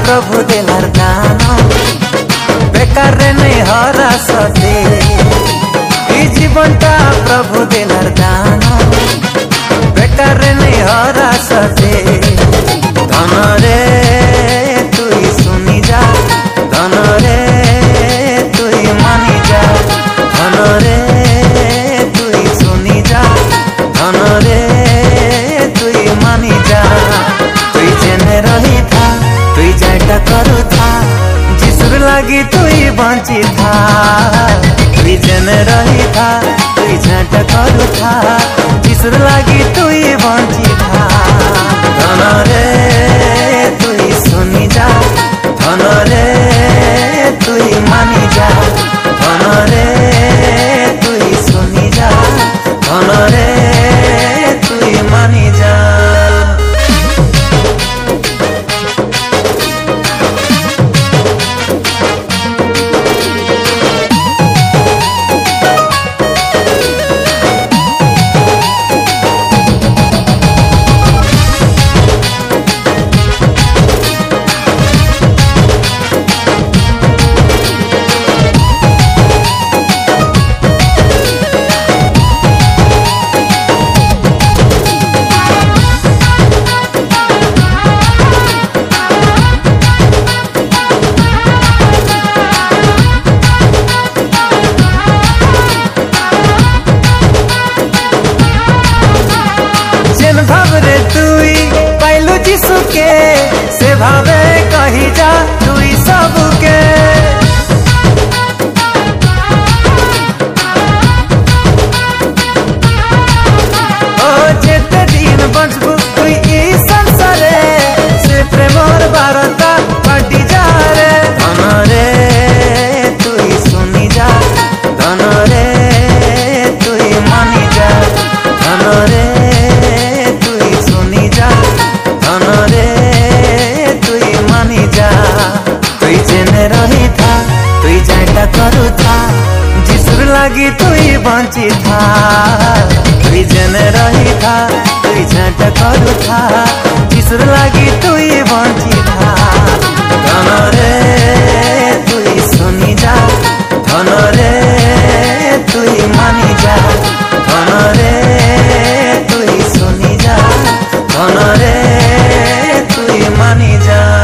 प्रभु देलार दान बेकार रे नहीं हरा सते जीवनटा प्रभु देलार दान बेकार रे नहीं हरा सते धन रे तुई सुनी जा धन रे तुई मानी जा धन रे तुई सुनी जा धन रे तुई मानी जा तुई जेने रही था तुई जाटा करू था जिसुर लगी तुई बंची था तुई जेने रही था तुई जाटा करू था जिसुर लगी तुई बंची था धन रे तुई सुनी जा धन रे तुई मानी जा धन रे तुई सुनी जा धन रे तुई मानी जा। भावरे तुई पाइलु जीसु के से भावे कही जा तुई सबके ओ जेते दिन बचबू तुई ई संसारे से प्रेमर बारता पाटी जा रे धन रे तुई सुनी जा धन रे तुई मानी जा धन रे धन रे तुई मानी जा तुई जेने रही था तुई जाटा करू था जिसुर लगी तुई बंची था तुई जेने रही था तुई जाटा करू था जिसुर लगी तुई बंची था धन रे तुई सुनी जा धन रे तुई मानी जा धन रे तुई सुनी जा धन रे तुई मानी जा।